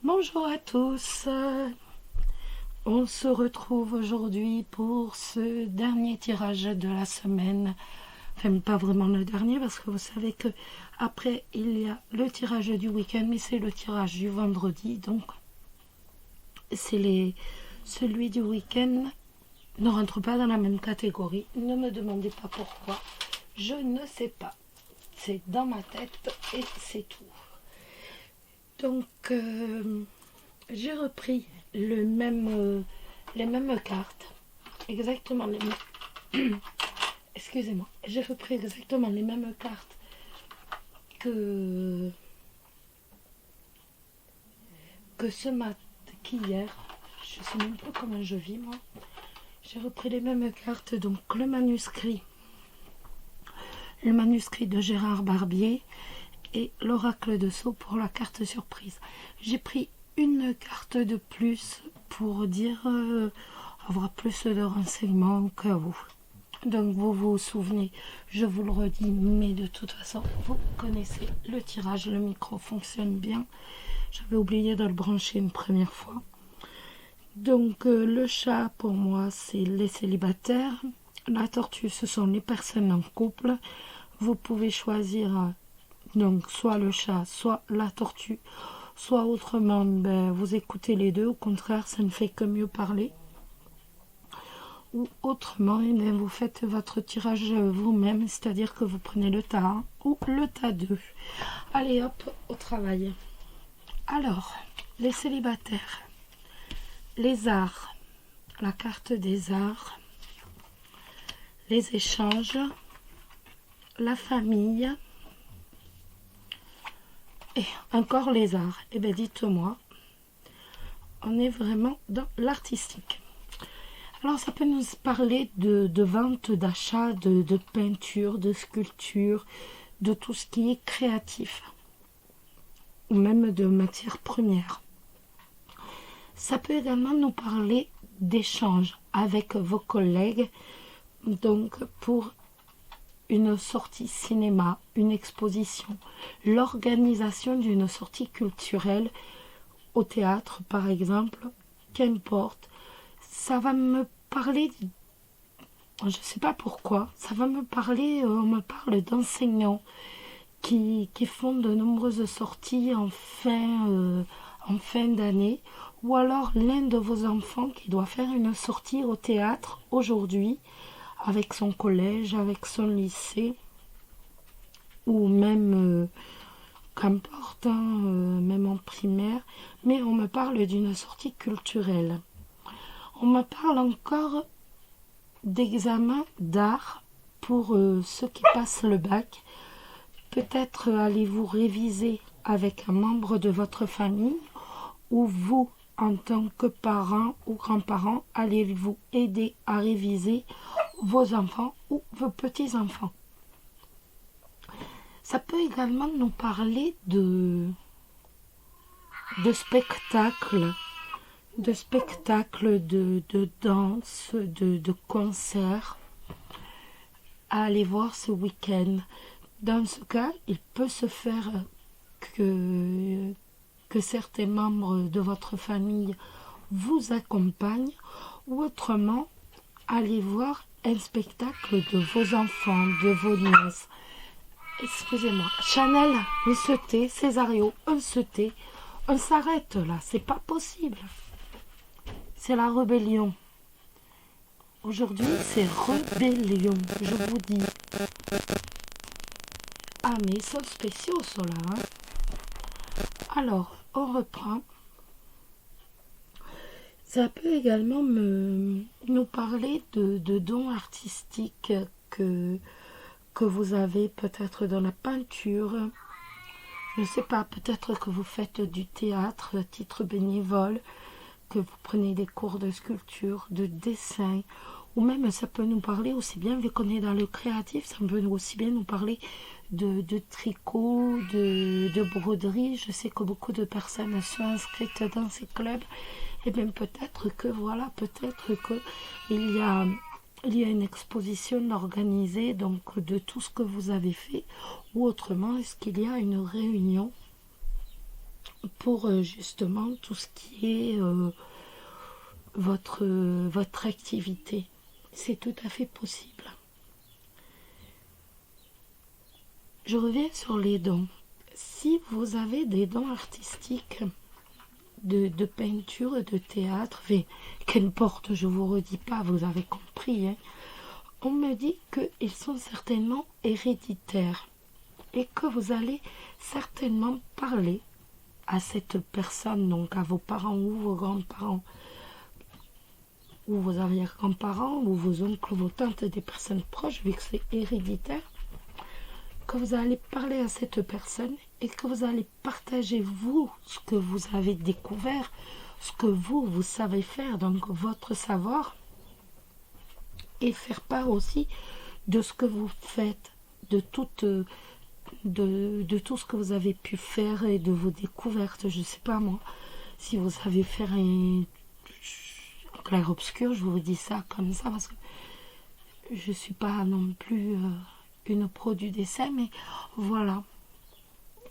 Bonjour à tous, on se retrouve aujourd'hui pour ce dernier tirage de la semaine. Enfin, pas vraiment le dernier parce que vous savez que après il y a le tirage du week-end, mais c'est le tirage du vendredi, donc celui du week-end ne rentre pas dans la même catégorie. Ne me demandez pas pourquoi, je ne sais pas. C'est dans ma tête et c'est tout. Donc j'ai repris les mêmes cartes, exactement les mêmes. Excusez-moi, j'ai repris exactement les mêmes cartes que ce matin, qu'hier. Je sais même pas comment je vis moi. J'ai repris les mêmes cartes, donc le manuscrit de Gérard Barbier et l'oracle de Sceaux pour la carte surprise. J'ai pris une carte de plus pour dire avoir plus de renseignements que vous. Donc vous vous souvenez, je vous le redis, mais de toute façon vous connaissez le tirage, le micro fonctionne bien. J'avais oublié de le brancher une première fois. Donc le chat pour moi c'est les célibataires, la tortue ce sont les personnes en couple. Vous pouvez choisir donc soit le chat, soit la tortue, soit autrement, vous écoutez les deux, au contraire, ça ne fait que mieux parler. Ou autrement, vous faites votre tirage vous-même, c'est-à-dire que vous prenez le tas 1 ou le tas 2. Allez hop, au travail. Alors, les célibataires, les arts, la carte des arts, les échanges, la famille, et encore les arts. Eh bien, dites-moi, on est vraiment dans l'artistique. Alors, ça peut nous parler de vente, d'achat, de peinture, de sculpture, de tout ce qui est créatif, ou même de matières premières. Ça peut également nous parler d'échanges avec vos collègues, donc pour une sortie cinéma, une exposition, l'organisation d'une sortie culturelle au théâtre par exemple, qu'importe. Ça va me parler, je ne sais pas pourquoi, ça va me parler, on me parle d'enseignants qui font de nombreuses sorties en fin d'année, ou alors l'un de vos enfants qui doit faire une sortie au théâtre aujourd'hui, avec son collège, avec son lycée, ou même, qu'importe, même en primaire, mais on me parle d'une sortie culturelle. On me parle encore d'examen d'art pour ceux qui passent le bac. Peut-être allez-vous réviser avec un membre de votre famille, ou vous, en tant que parent ou grand-parent, allez-vous aider à réviser vos enfants ou vos petits-enfants. Ça peut également nous parler de spectacles, de danse, de concerts à aller voir ce week-end. Dans ce cas, il peut se faire que certains membres de votre famille vous accompagnent, ou autrement, allez voir un spectacle de vos enfants, de vos nièces. Excusez-moi. Chanel, mais ce thé, Césario, on se tait. On s'arrête là, c'est pas possible. C'est la rébellion. Aujourd'hui, c'est rébellion, je vous dis. Ah, mais ils sont spéciaux, ceux-là. Hein. Alors, on reprend. Ça peut également nous parler de dons artistiques que vous avez peut-être dans la peinture. Je ne sais pas, peut-être que vous faites du théâtre à titre bénévole, que vous prenez des cours de sculpture, de dessin, ou même ça peut nous parler aussi bien, vu qu'on est dans le créatif, ça peut aussi bien nous parler de tricot, de broderie. Je sais que beaucoup de personnes sont inscrites dans ces clubs, et bien peut-être que il y a une exposition organisée donc de tout ce que vous avez fait, ou autrement est-ce qu'il y a une réunion pour justement tout ce qui est votre activité. C'est tout à fait possible. Je reviens sur les dons. Si vous avez des dons artistiques, de peinture, de théâtre, qu'importe, je vous redis pas, vous avez compris, hein, on me dit qu'ils sont certainement héréditaires et que vous allez certainement parler à cette personne, donc à vos parents ou vos grands-parents, ou vos arrière-grands-parents, ou vos oncles, vos tantes, des personnes proches, vu que c'est héréditaire, que vous allez parler à cette personne et que vous allez partager, vous, ce que vous avez découvert, ce que vous savez faire, donc votre savoir, et faire part aussi de ce que vous faites, de tout ce que vous avez pu faire et de vos découvertes. Je ne sais pas moi, si vous savez faire un clair-obscur, je vous dis ça comme ça parce que je ne suis pas non plus une pro du dessin, mais voilà.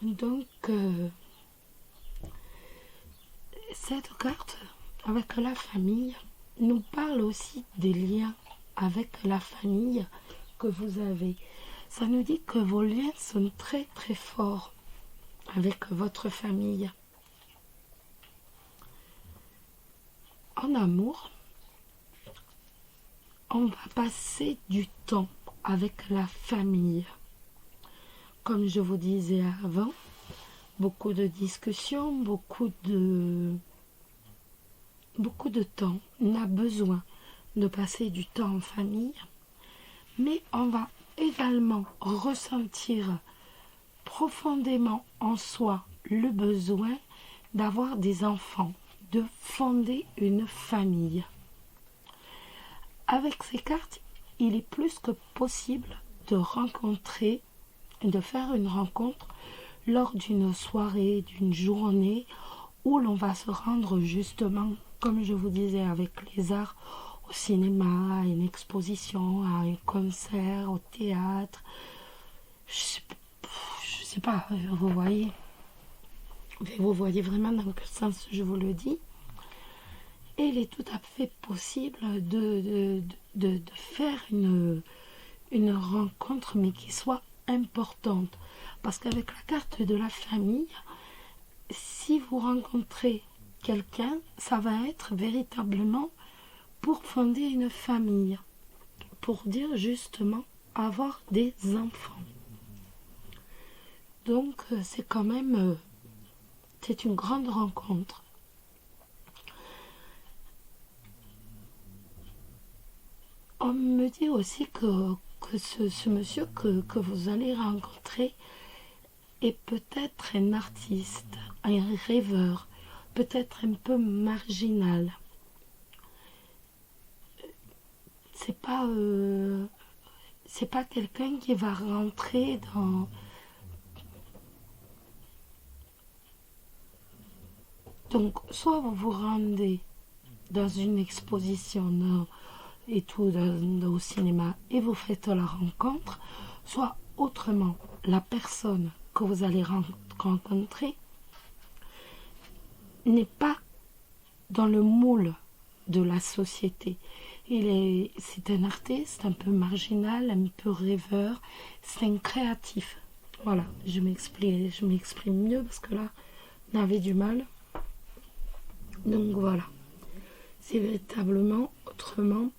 Donc, cette carte avec la famille nous parle aussi des liens avec la famille que vous avez. Ça nous dit que vos liens sont très très forts avec votre famille. En amour, on va passer du temps avec la famille. Comme je vous disais avant, beaucoup de discussions, beaucoup de temps. On a besoin de passer du temps en famille, mais on va également ressentir profondément en soi le besoin d'avoir des enfants, de fonder une famille. Avec ces cartes, il est plus que possible de rencontrer, de faire une rencontre lors d'une soirée, d'une journée où l'on va se rendre justement, comme je vous disais, avec les arts, au cinéma, à une exposition, à un concert, au théâtre. Je sais pas, vous voyez. Vous voyez vraiment dans quel sens je vous le dis. Et il est tout à fait possible de faire une rencontre, mais qui soit importante. Parce qu'avec la carte de la famille, si vous rencontrez quelqu'un, ça va être véritablement pour fonder une famille, pour dire justement avoir des enfants. Donc c'est quand même, c'est une grande rencontre. On me dit aussi que ce monsieur que vous allez rencontrer est peut-être un artiste, un rêveur, peut-être un peu marginal. C'est pas quelqu'un qui va rentrer dans... Donc, soit vous vous rendez dans une exposition et tout au cinéma et vous faites la rencontre, soit autrement, la personne que vous allez rencontrer n'est pas dans le moule de la société. C'est un artiste un peu marginal, un peu rêveur, c'est un créatif. Voilà, je m'exprime mieux parce que là, on avait du mal. Donc voilà, c'est véritablement autrement.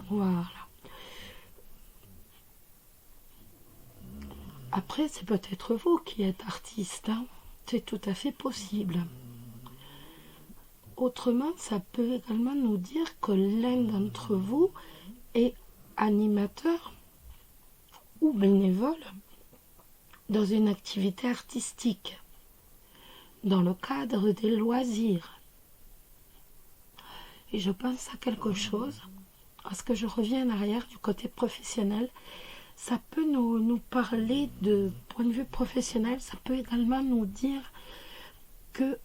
Voilà. Après, c'est peut-être vous qui êtes artiste, hein. C'est tout à fait possible. Autrement, ça peut également nous dire que l'un d'entre vous est animateur ou bénévole dans une activité artistique, dans le cadre des loisirs. Et je pense à quelque chose, parce que je reviens en arrière du côté professionnel, ça peut nous parler de point de vue professionnel, ça peut également nous dire que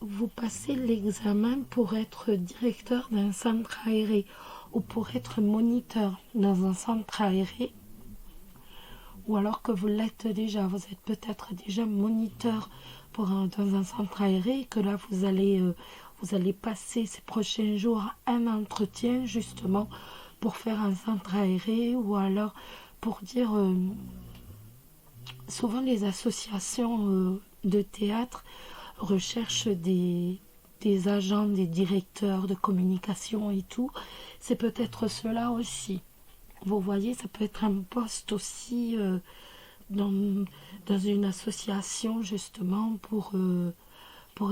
vous passez l'examen pour être directeur d'un centre aéré ou pour être moniteur dans un centre aéré, ou alors que vous l'êtes déjà, vous êtes peut-être déjà moniteur dans un centre aéré, que là vous allez passer ces prochains jours un entretien justement pour faire un centre aéré, ou alors pour dire, souvent les associations de théâtre recherchent des agents, des directeurs de communication et tout. C'est peut-être cela aussi. Vous voyez, ça peut être un poste aussi dans une association justement pour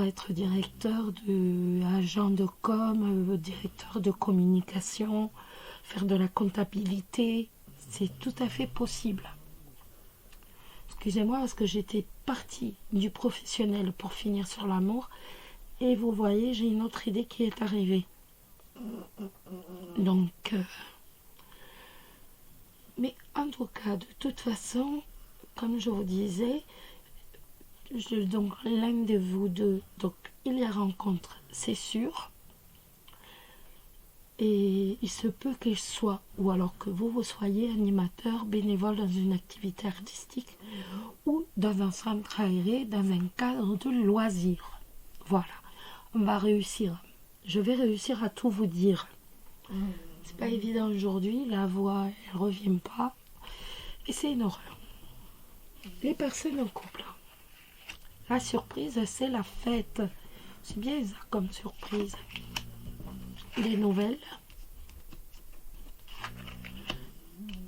être directeur agent de com, directeur de communication, faire de la comptabilité. C'est tout à fait possible. Excusez-moi parce que j'étais partie du professionnel pour finir sur l'amour. Et vous voyez, j'ai une autre idée qui est arrivée. Donc, mais en tout cas, de toute façon, comme je vous disais, donc l'un de vous deux, donc il y a rencontre, c'est sûr. Et il se peut qu'il soit, ou alors que vous soyez animateur bénévole dans une activité artistique ou dans un centre aéré, dans un cadre de loisirs. Voilà, on va réussir. Je vais réussir à tout vous dire. C'est pas évident aujourd'hui, la voix elle revient pas. Et c'est une horreur. Les personnes en couple. La surprise, c'est la fête. C'est bien ça comme surprise. Des nouvelles,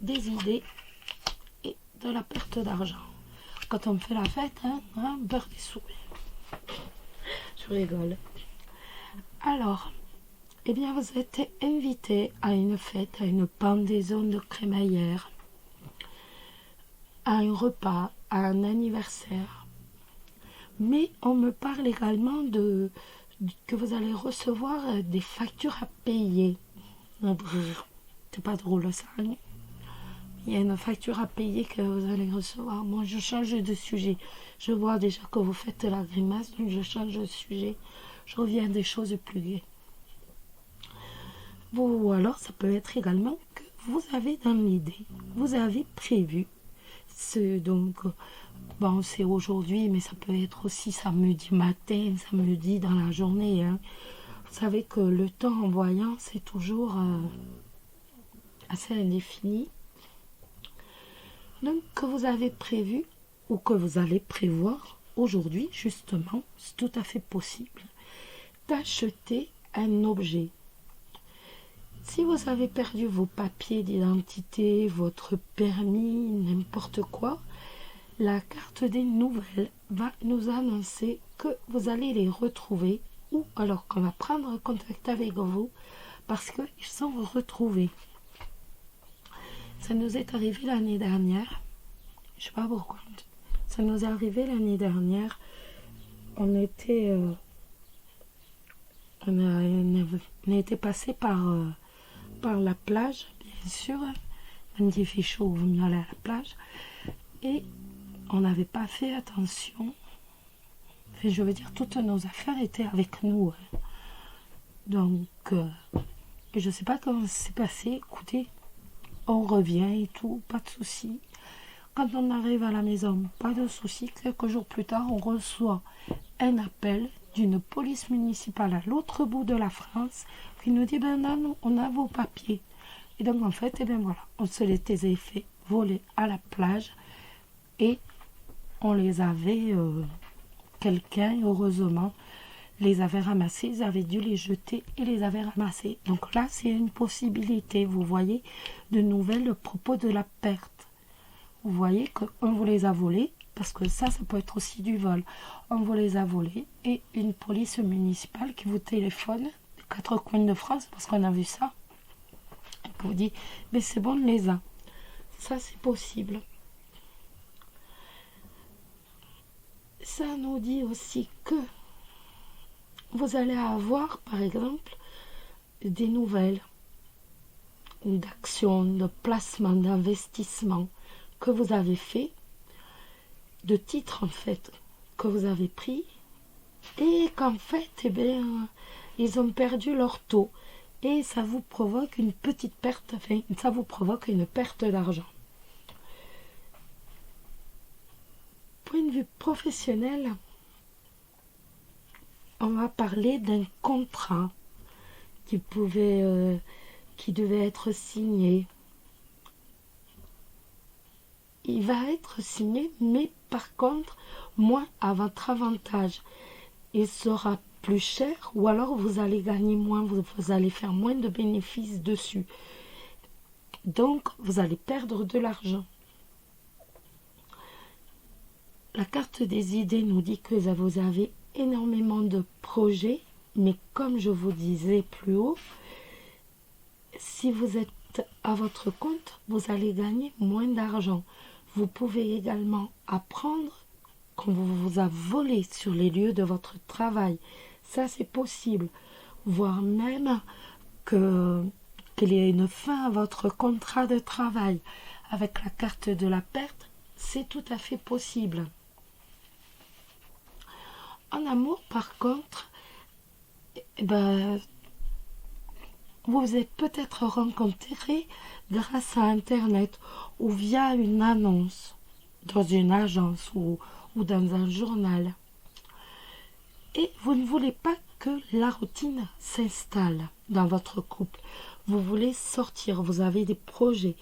des idées et de la perte d'argent. Quand on fait la fête, on perd des sous. Je rigole. Alors, eh bien, vous êtes invité à une fête, à une pendaison de crémaillère, à un repas, à un anniversaire. Mais on me parle également que vous allez recevoir des factures à payer. C'est pas drôle ça. Hein? Il y a une facture à payer que vous allez recevoir. Moi, je change de sujet. Je vois déjà que vous faites la grimace, donc je change de sujet. Je reviens à des choses plus gaies. Ou alors, ça peut être également que vous avez dans l'idée, vous avez prévu. Donc, bon, c'est aujourd'hui, mais ça peut être aussi samedi matin, samedi dans la journée. Hein. Vous savez que le temps en voyant, c'est toujours assez indéfini. Donc, que vous avez prévu ou que vous allez prévoir aujourd'hui, justement, c'est tout à fait possible, d'acheter un objet. Si vous avez perdu vos papiers d'identité, votre permis, n'importe quoi, la carte des nouvelles va nous annoncer que vous allez les retrouver ou alors qu'on va prendre contact avec vous parce qu'ils sont retrouvés. Ça nous est arrivé l'année dernière. Je ne sais pas pourquoi. Ça nous est arrivé l'année dernière. On était... on a été passé par la plage, bien sûr. Quand il fait chaud, il vaut mieux aller à la plage. Et on n'avait pas fait attention. Enfin, je veux dire, toutes nos affaires étaient avec nous. Donc, je ne sais pas comment ça s'est passé. Écoutez, on revient et tout, pas de souci. Quand on arrive à la maison, pas de souci. Quelques jours plus tard, on reçoit un appel d'une police municipale à l'autre bout de la France qui nous dit, ben non, on a vos papiers. Et donc, en fait, eh bien voilà, on se les était fait voler à la plage et on les avait, quelqu'un, heureusement, les avait ramassés, ils avaient dû les jeter et les avait ramassés. Donc là, c'est une possibilité, vous voyez, de nouvelles à propos de la perte. Vous voyez qu'on vous les a volés, parce que ça peut être aussi du vol. On vous les a volés et une police municipale qui vous téléphone des quatre coins de France, parce qu'on a vu ça, et qui vous dit, mais c'est bon, on les a. Ça, c'est possible. Ça nous dit aussi que vous allez avoir, par exemple, des nouvelles d'actions, de placements, d'investissements que vous avez fait, de titres en fait, que vous avez pris, et qu'en fait, eh bien, ils ont perdu leur taux. Et ça vous provoque une petite perte, enfin, ça vous provoque une perte d'argent. Point de vue professionnel, on va parler d'un contrat qui devait être signé. Il va être signé, mais par contre, moins à votre avantage. Il sera plus cher, ou alors vous allez gagner moins, vous allez faire moins de bénéfices dessus. Donc, vous allez perdre de l'argent. La carte des idées nous dit que vous avez énormément de projets, mais comme je vous disais plus haut, si vous êtes à votre compte, vous allez gagner moins d'argent. Vous pouvez également apprendre qu'on vous a volé sur les lieux de votre travail. Ça, c'est possible. Voire même qu'il y ait une fin à votre contrat de travail. Avec la carte de la perte, c'est tout à fait possible. En amour, par contre, vous vous êtes peut-être rencontré grâce à Internet ou via une annonce dans une agence ou dans un journal. Et vous ne voulez pas que la routine s'installe dans votre couple. Vous voulez sortir, vous avez des projets,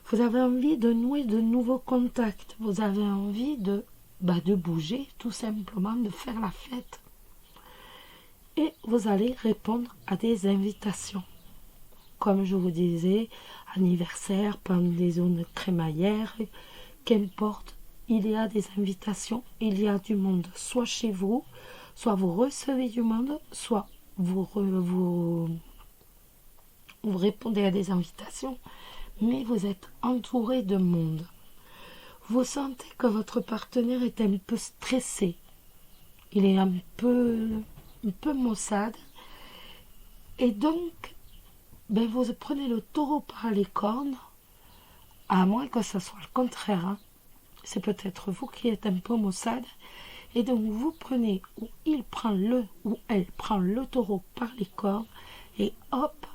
vous avez envie de nouer de nouveaux contacts, vous avez envie de bouger, tout simplement, de faire la fête. Et vous allez répondre à des invitations. Comme je vous disais, anniversaire, pendaison de crémaillère, qu'importe, il y a des invitations, il y a du monde, soit chez vous, soit vous recevez du monde, soit vous répondez à des invitations, mais vous êtes entouré de monde. Vous sentez que votre partenaire est un peu stressé, il est un peu maussade, et donc vous prenez le taureau par les cornes, à moins que ce soit le contraire, hein. C'est peut-être vous qui êtes un peu maussade, et donc vous prenez, ou il prend ou elle prend le taureau par les cornes, et hop,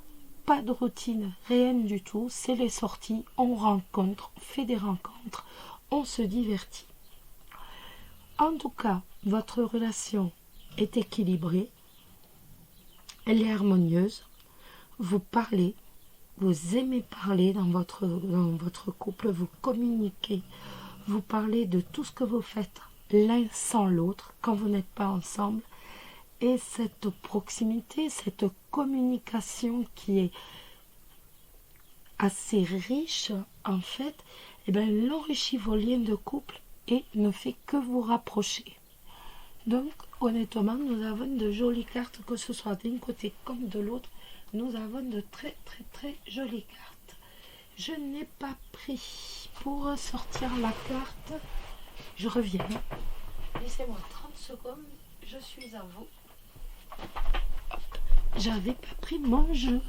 pas de routine, rien du tout, c'est les sorties, on rencontre, on fait des rencontres, on se divertit. En tout cas, votre relation est équilibrée, elle est harmonieuse, vous parlez, vous aimez parler dans votre couple, vous communiquez, vous parlez de tout ce que vous faites l'un sans l'autre quand vous n'êtes pas ensemble, et cette proximité, cette communication qui est assez riche en fait, l'enrichit vos liens de couple et ne fait que vous rapprocher. Donc honnêtement, nous avons de jolies cartes, que ce soit d'un côté comme de l'autre. Nous avons de très très très jolies cartes. Je n'ai pas pris pour sortir la carte. Je reviens. Laissez-moi 30 secondes. Je suis à vous. Hop. J'avais pas pris mon jeu.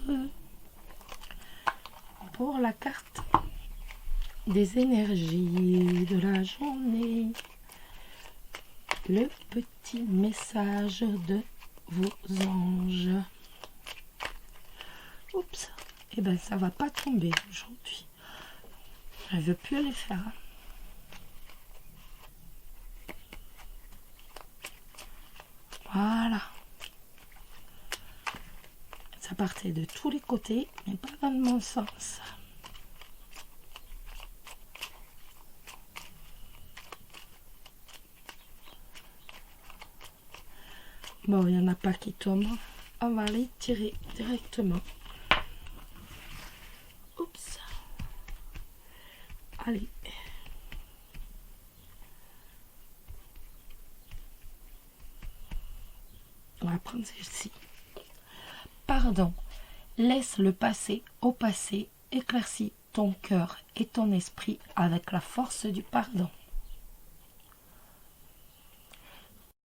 Pour la carte des énergies de la journée. Le petit message de vos anges. Oups, ça va pas tomber aujourd'hui. Je ne veux plus les faire. Voilà. Ça partait de tous les côtés, mais pas dans le bon sens. Bon, il n'y en a pas qui tombent. On va les tirer directement. Oups. Allez. On va prendre celle-ci. Pardon. Laisse le passé au passé. Éclaircis ton cœur et ton esprit avec la force du pardon.